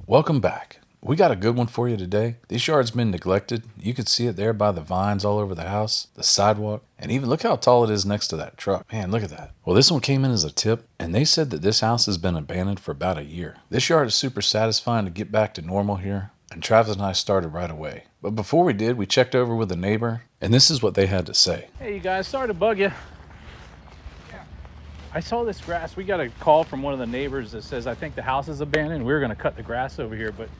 Welcome back. We got a good one for you today. This yard's been neglected. You can see it there by the vines all over the house, the sidewalk, and even look how tall it is next to that truck. Man, look at that. Well, this one came in as a tip, and they said that this house has been abandoned for about a year. This yard is super satisfying to get back to normal here, and Travis and I started right away. But before we did, we checked over with a neighbor, and this is what they had to say. Hey, you guys, sorry to bug you. I saw this grass. We got a call from one of the neighbors that says, I think the house is abandoned. We were going to cut the grass over here, but...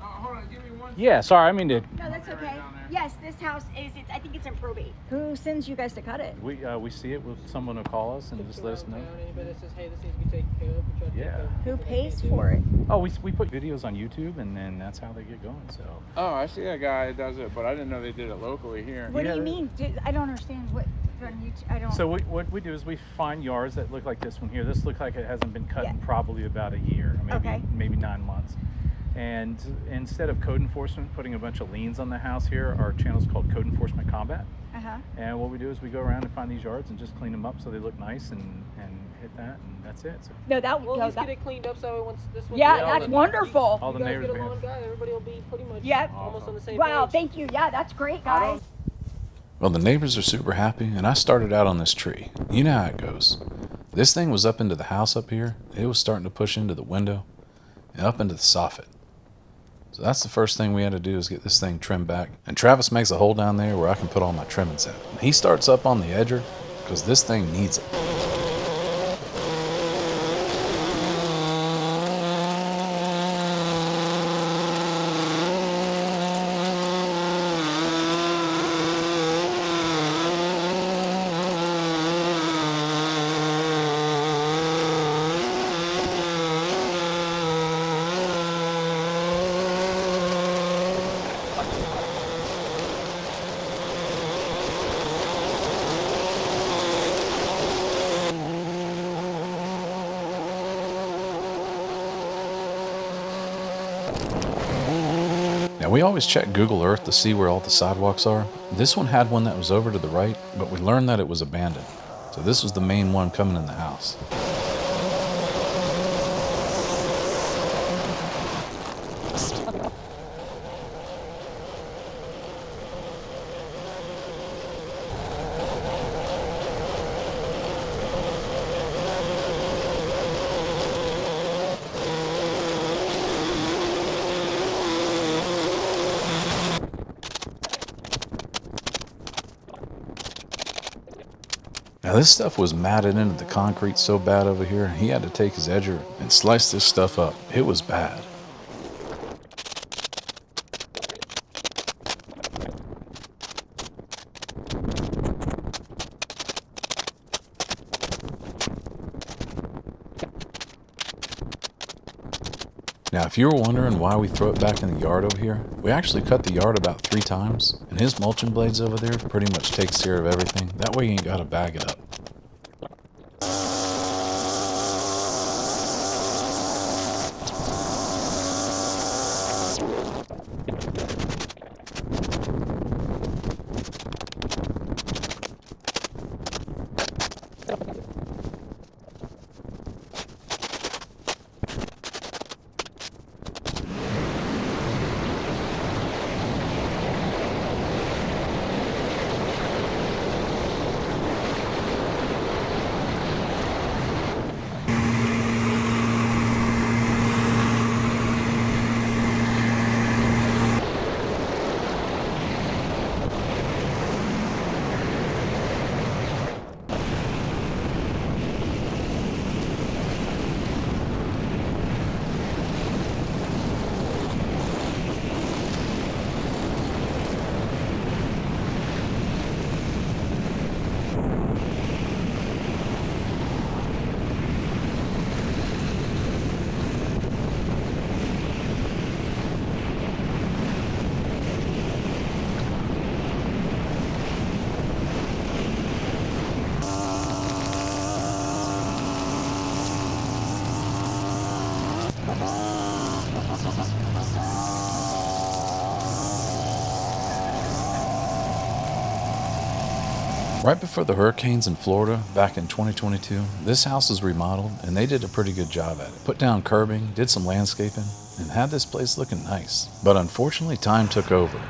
hold on, give me one. Yeah, sorry, I mean to... No, that's okay. Yes, this house is, I think it's in probate. Who sends you guys to cut it? We see it. Someone will call us and just let us know. Anybody that says, hey, this needs to be taken care of, we try to take care of it. Who pays for it? Oh, we put videos on YouTube, and then that's how they get going, so... Oh, I see a guy that does it, but I didn't know they did it locally here. What do you mean? I don't understand what... I don't... So what we do is we find yards that look like this one here. This looks like it hasn't been cut in probably about a year, maybe 9 months. And instead of code enforcement putting a bunch of liens on the house here, our channel's called Code Enforcement Combat. And what we do is we go around and find these yards and just clean them up so they look nice and hit that, and that's it. So. No, that we'll just get it cleaned up so once this one. Yeah, that's wonderful. All the neighbors. Get a lawn guy, everybody will be pretty much almost on the same Wow, page. thank you. Yeah, that's great, guys. Well, the neighbors are super happy, and I started out on this tree. You know how it goes. This thing was up into the house up here. It was starting to push into the window and up into the soffit. So that's the first thing we had to do is get this thing trimmed back. And Travis makes a hole down there where I can put all my trimmings at. And he starts up on the edger because this thing needs it. Now, we always check Google Earth to see where all the sidewalks are. This one had one that was over to the right, but we learned that it was abandoned. So this was the main one coming in the house. Now this stuff was matted into the concrete so bad over here, he had to take his edger and slice this stuff up. It was bad. Now, if you were wondering why we throw it back in the yard over here, we actually cut the yard about 3 times, and his mulching blades over there pretty much takes care of everything. That way you ain't gotta bag it up. Right before the hurricanes in Florida back in 2022, this house was remodeled and they did a pretty good job at it. Put down curbing, did some landscaping, and had this place looking nice. But unfortunately, time took over.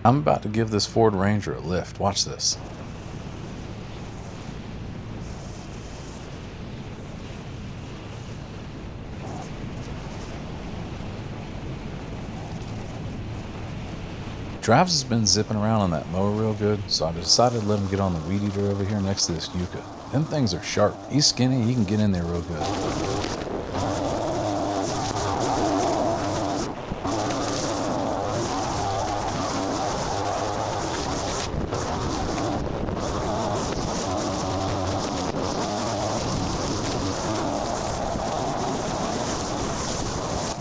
I'm about to give this Ford Ranger a lift. Watch this. Travis has been zipping around on that mower real good, so I decided to let him get on the weed eater over here next to this Yucca. Them things are sharp. He's skinny, he can get in there real good.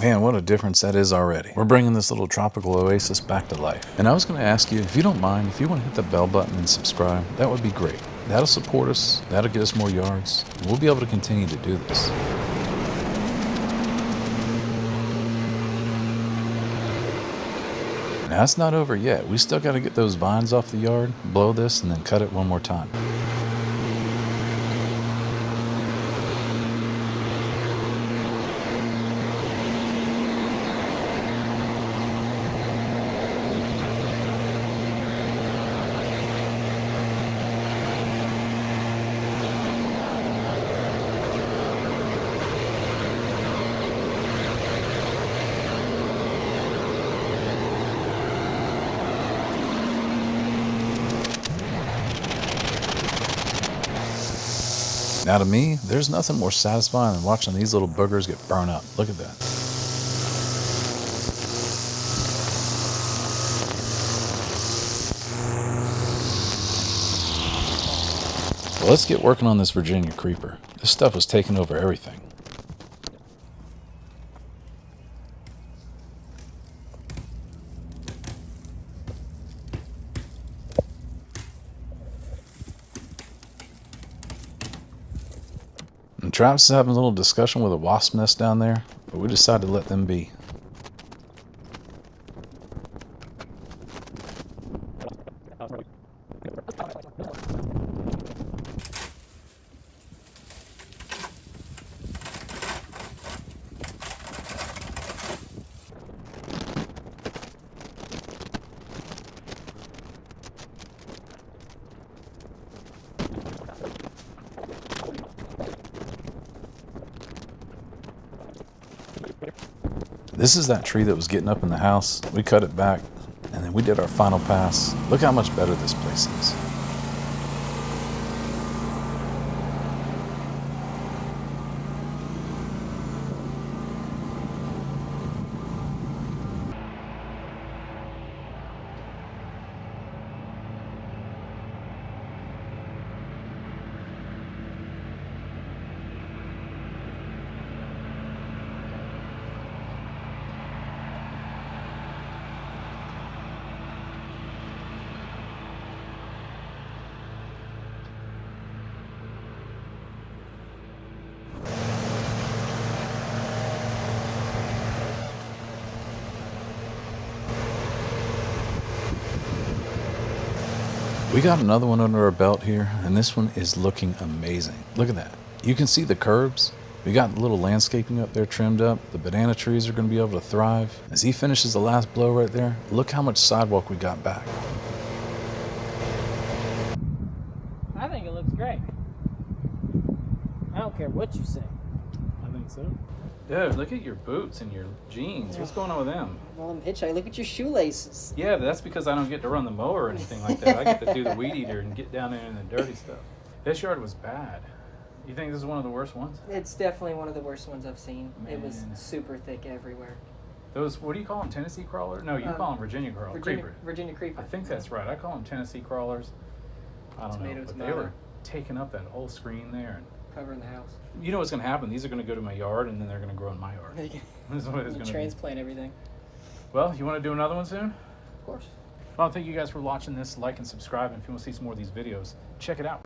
Man, what a difference that is already. We're bringing this little tropical oasis back to life. And I was going to ask you, if you don't mind, if you want to hit the bell button and subscribe, that would be great. That'll support us, that'll get us more yards, and we'll be able to continue to do this. Now, it's not over yet. We still got to get those vines off the yard, blow this, and then cut it one more time. Now to me, there's nothing more satisfying than watching these little boogers get burned up. Look at that. Well, let's get working on this Virginia creeper. This stuff was taking over everything. And Travis is having a little discussion with a wasp nest down there, but we decided to let them be. This is that tree that was getting up in the house. We cut it back, and then we did our final pass. Look how much better this place is. We got another one under our belt here, and this one is looking amazing. Look at that. You can see the curbs. We got a little landscaping up there trimmed up. The banana trees are going to be able to thrive. As he finishes the last blow right there, look how much sidewalk we got back. I think it looks great. I don't care what you say. I think so. Dude, look at your boots and your jeans. What's going on with them? Well, I'm hitchhiking. Look at your shoelaces. Yeah, but that's because I don't get to run the mower or anything like that. I get to do the weed eater and get down there in the dirty stuff. This yard was bad. You think this is one of the worst ones? It's definitely one of the worst ones I've seen. Man. It was super thick everywhere. Those, what do you call them, Tennessee crawlers? No, you call them Virginia crawlers. Virginia creeper. I think that's right. I call them Tennessee crawlers. I don't know, but they were taking up that whole screen there. And covering the house. you know what's going to happen? These are going to go to my yard, and then they're going to grow in my yard. This is what it's going to transplant everything. Well, you want to do another one soon? Of course. Well, thank you guys for watching this. Like and subscribe. And if you want to see some more of these videos, check it out.